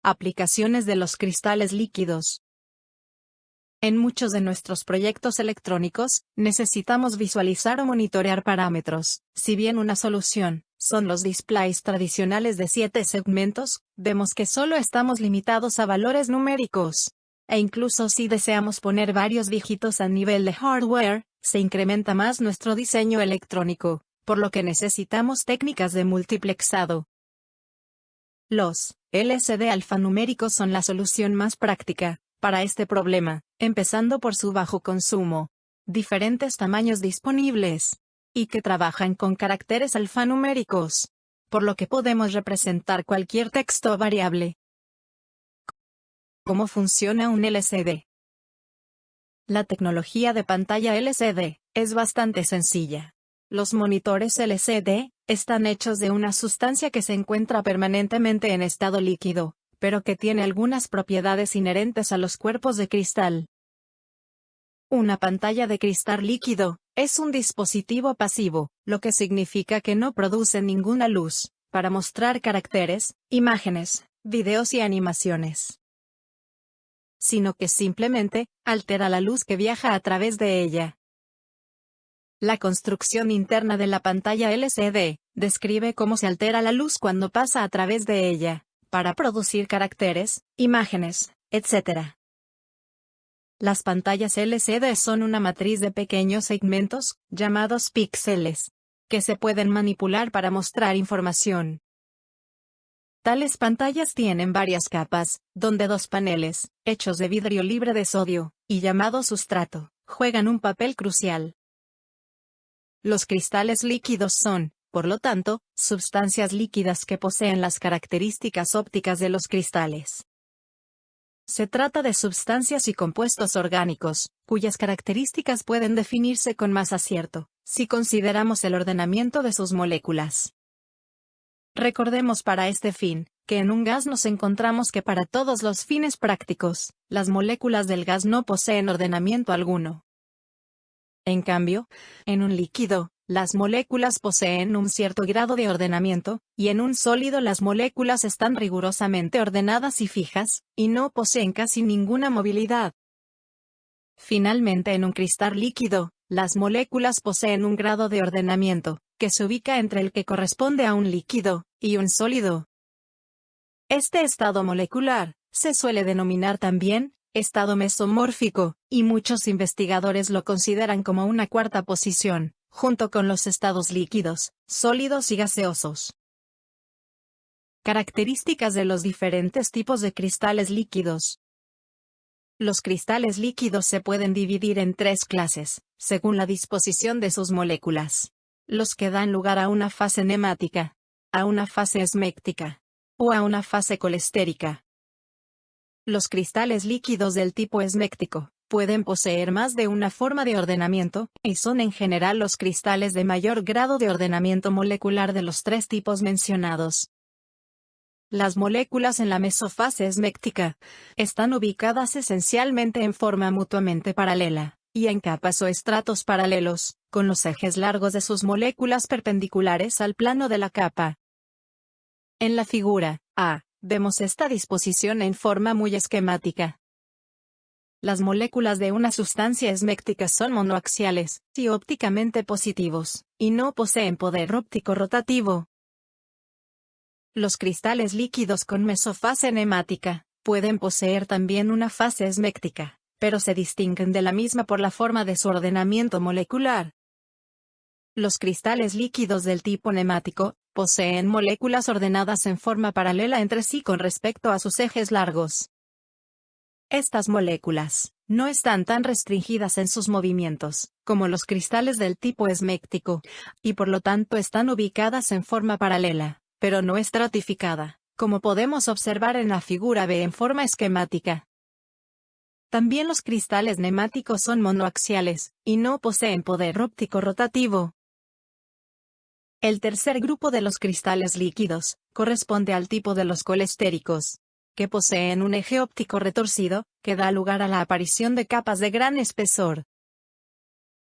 Aplicaciones de los cristales líquidos. En muchos de nuestros proyectos electrónicos, necesitamos visualizar o monitorear parámetros. Si bien una solución son los displays tradicionales de 7 segmentos, vemos que solo estamos limitados a valores numéricos. E incluso si deseamos poner varios dígitos a nivel de hardware, se incrementa más nuestro diseño electrónico, por lo que necesitamos técnicas de multiplexado. Los LCD alfanuméricos son la solución más práctica para este problema, empezando por su bajo consumo, diferentes tamaños disponibles, y que trabajan con caracteres alfanuméricos, por lo que podemos representar cualquier texto o variable. ¿Cómo funciona un LCD? La tecnología de pantalla LCD es bastante sencilla. Los monitores LCD están hechos de una sustancia que se encuentra permanentemente en estado líquido, pero que tiene algunas propiedades inherentes a los cuerpos de cristal. Una pantalla de cristal líquido es un dispositivo pasivo, lo que significa que no produce ninguna luz para mostrar caracteres, imágenes, videos y animaciones, sino que simplemente altera la luz que viaja a través de ella. La construcción interna de la pantalla LCD describe cómo se altera la luz cuando pasa a través de ella, para producir caracteres, imágenes, etc. Las pantallas LCD son una matriz de pequeños segmentos, llamados píxeles, que se pueden manipular para mostrar información. Tales pantallas tienen varias capas, donde dos paneles, hechos de vidrio libre de sodio, y llamado sustrato, juegan un papel crucial. Los cristales líquidos son, por lo tanto, sustancias líquidas que poseen las características ópticas de los cristales. Se trata de sustancias y compuestos orgánicos, cuyas características pueden definirse con más acierto, si consideramos el ordenamiento de sus moléculas. Recordemos para este fin, que en un gas nos encontramos que para todos los fines prácticos, las moléculas del gas no poseen ordenamiento alguno. En cambio, en un líquido, las moléculas poseen un cierto grado de ordenamiento, y en un sólido las moléculas están rigurosamente ordenadas y fijas, y no poseen casi ninguna movilidad. Finalmente, en un cristal líquido, las moléculas poseen un grado de ordenamiento, que se ubica entre el que corresponde a un líquido y un sólido. Este estado molecular se suele denominar también estado mesomórfico, y muchos investigadores lo consideran como una cuarta posición, junto con los estados líquidos, sólidos y gaseosos. Características de los diferentes tipos de cristales líquidos. Los cristales líquidos se pueden dividir en tres clases, según la disposición de sus moléculas. Los que dan lugar a una fase nemática, a una fase esméctica, o a una fase colestérica. Los cristales líquidos del tipo esméctico pueden poseer más de una forma de ordenamiento, y son en general los cristales de mayor grado de ordenamiento molecular de los tres tipos mencionados. Las moléculas en la mesofase esméctica están ubicadas esencialmente en forma mutuamente paralela, y en capas o estratos paralelos, con los ejes largos de sus moléculas perpendiculares al plano de la capa. En la figura A, vemos esta disposición en forma muy esquemática. Las moléculas de una sustancia esméctica son monoaxiales, y ópticamente positivos, y no poseen poder óptico rotativo. Los cristales líquidos con mesofase nemática pueden poseer también una fase esméctica, pero se distinguen de la misma por la forma de su ordenamiento molecular. Los cristales líquidos del tipo nemático poseen moléculas ordenadas en forma paralela entre sí con respecto a sus ejes largos. Estas moléculas no están tan restringidas en sus movimientos como los cristales del tipo esméctico, y por lo tanto están ubicadas en forma paralela, pero no estratificada, como podemos observar en la figura B en forma esquemática. También los cristales nemáticos son monoaxiales, y no poseen poder óptico rotativo. El tercer grupo de los cristales líquidos corresponde al tipo de los colestéricos, que poseen un eje óptico retorcido, que da lugar a la aparición de capas de gran espesor.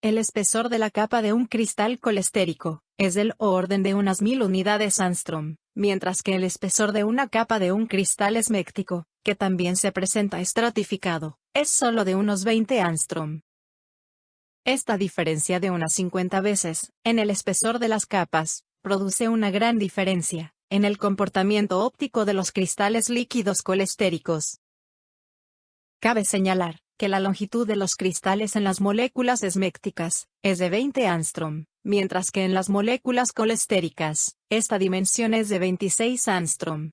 El espesor de la capa de un cristal colestérico es del orden de unas 1000 unidades Ångström, mientras que el espesor de una capa de un cristal esméctico, que también se presenta estratificado, es solo de unos 20 angstrom. Esta diferencia de unas 50 veces, en el espesor de las capas, produce una gran diferencia en el comportamiento óptico de los cristales líquidos colestéricos. Cabe señalar que la longitud de los cristales en las moléculas esmécticas es de 20 angstrom, mientras que en las moléculas colestéricas, esta dimensión es de 26 angstrom.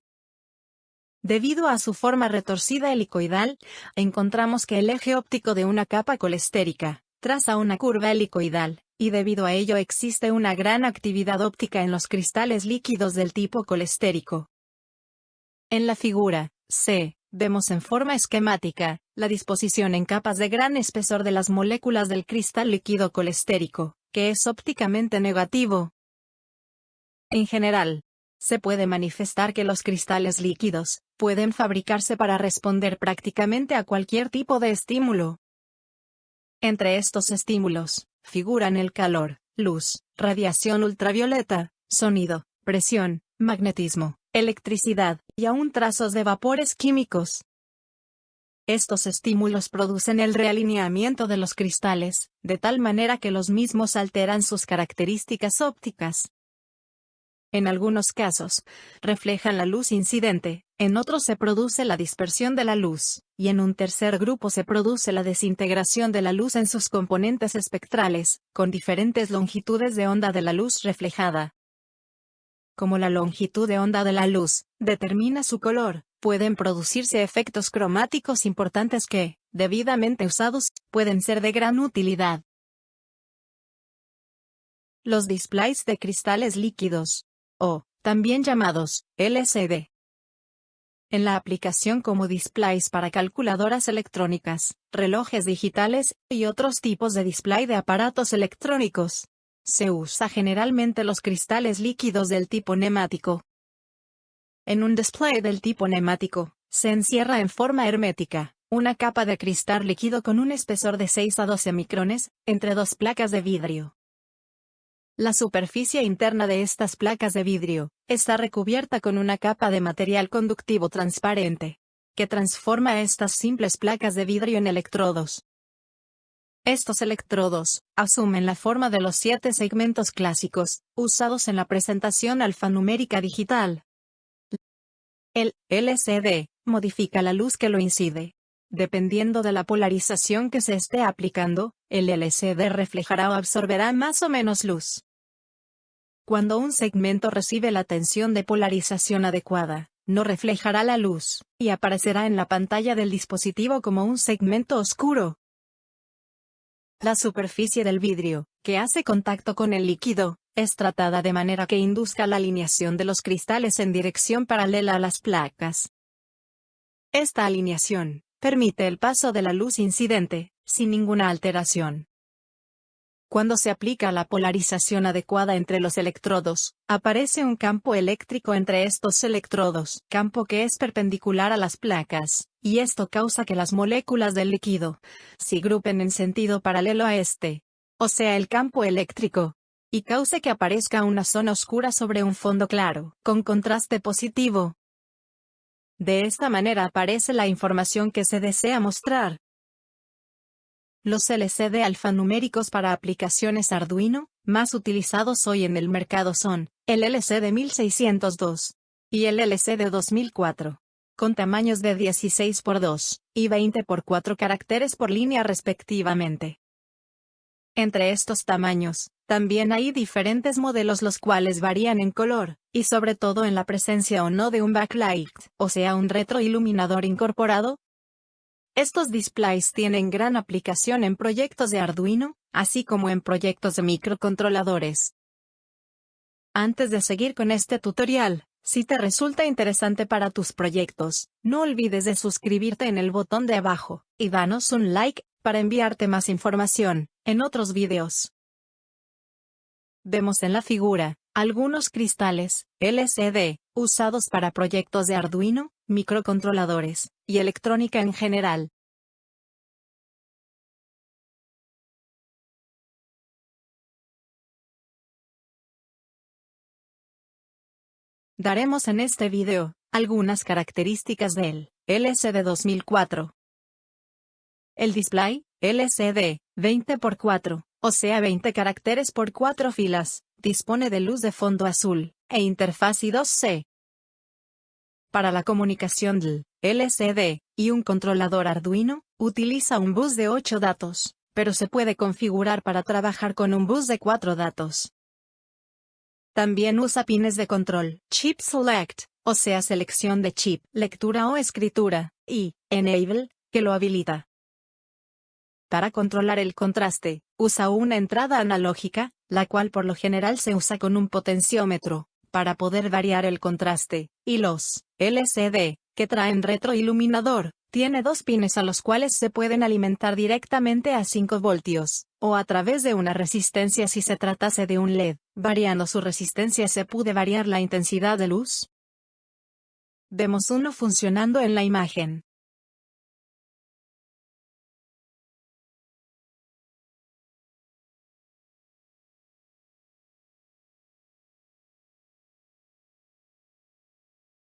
Debido a su forma retorcida helicoidal, encontramos que el eje óptico de una capa colestérica traza una curva helicoidal, y debido a ello existe una gran actividad óptica en los cristales líquidos del tipo colestérico. En la figura C, vemos en forma esquemática la disposición en capas de gran espesor de las moléculas del cristal líquido colestérico, que es ópticamente negativo. En general, se puede manifestar que los cristales líquidos pueden fabricarse para responder prácticamente a cualquier tipo de estímulo. Entre estos estímulos, figuran el calor, luz, radiación ultravioleta, sonido, presión, magnetismo, electricidad, y aún trazos de vapores químicos. Estos estímulos producen el realineamiento de los cristales, de tal manera que los mismos alteran sus características ópticas. En algunos casos, reflejan la luz incidente, en otros se produce la dispersión de la luz, y en un tercer grupo se produce la desintegración de la luz en sus componentes espectrales, con diferentes longitudes de onda de la luz reflejada. Como la longitud de onda de la luz determina su color, pueden producirse efectos cromáticos importantes que, debidamente usados, pueden ser de gran utilidad. Los displays de cristales líquidos, o, también llamados, LCD. En la aplicación como displays para calculadoras electrónicas, relojes digitales, y otros tipos de display de aparatos electrónicos, se usa generalmente los cristales líquidos del tipo nemático. En un display del tipo nemático, se encierra en forma hermética una capa de cristal líquido con un espesor de 6 a 12 micrones, entre dos placas de vidrio. La superficie interna de estas placas de vidrio está recubierta con una capa de material conductivo transparente, que transforma estas simples placas de vidrio en electrodos. Estos electrodos asumen la forma de los 7 segmentos clásicos, usados en la presentación alfanumérica digital. El LCD modifica la luz que lo incide. Dependiendo de la polarización que se esté aplicando, el LCD reflejará o absorberá más o menos luz. Cuando un segmento recibe la tensión de polarización adecuada, no reflejará la luz, y aparecerá en la pantalla del dispositivo como un segmento oscuro. La superficie del vidrio, que hace contacto con el líquido, es tratada de manera que induzca la alineación de los cristales en dirección paralela a las placas. Esta alineación permite el paso de la luz incidente, sin ninguna alteración. Cuando se aplica la polarización adecuada entre los electrodos, aparece un campo eléctrico entre estos electrodos, campo que es perpendicular a las placas, y esto causa que las moléculas del líquido se agrupen en sentido paralelo a este, o sea el campo eléctrico, y cause que aparezca una zona oscura sobre un fondo claro, con contraste positivo. De esta manera aparece la información que se desea mostrar. Los LCD alfanuméricos para aplicaciones Arduino, más utilizados hoy en el mercado son el LCD 1602 y el LCD 2004, con tamaños de 16 por 2 y 20 por 4 caracteres por línea respectivamente. Entre estos tamaños, también hay diferentes modelos los cuales varían en color, y sobre todo en la presencia o no de un backlight, o sea un retroiluminador incorporado. Estos displays tienen gran aplicación en proyectos de Arduino, así como en proyectos de microcontroladores. Antes de seguir con este tutorial, si te resulta interesante para tus proyectos, no olvides de suscribirte en el botón de abajo, y danos un like, para enviarte más información, en otros videos. Vemos en la figura algunos cristales LCD, usados para proyectos de Arduino, microcontroladores, y electrónica en general. Daremos en este video algunas características del LCD 2004. El display, LCD, 20x4, o sea 20 caracteres por 4 filas, dispone de luz de fondo azul, e interfaz I2C. Para la comunicación del LCD, y un controlador Arduino, utiliza un bus de 8 datos, pero se puede configurar para trabajar con un bus de 4 datos. También usa pines de control, Chip Select, o sea selección de chip, lectura o escritura, y Enable, que lo habilita. Para controlar el contraste, usa una entrada analógica, la cual por lo general se usa con un potenciómetro, para poder variar el contraste, y los LCD, que traen retroiluminador, tiene 2 pines a los cuales se pueden alimentar directamente a 5 voltios, o a través de una resistencia si se tratase de un LED. Variando su resistencia se puede variar la intensidad de luz. Vemos uno funcionando en la imagen.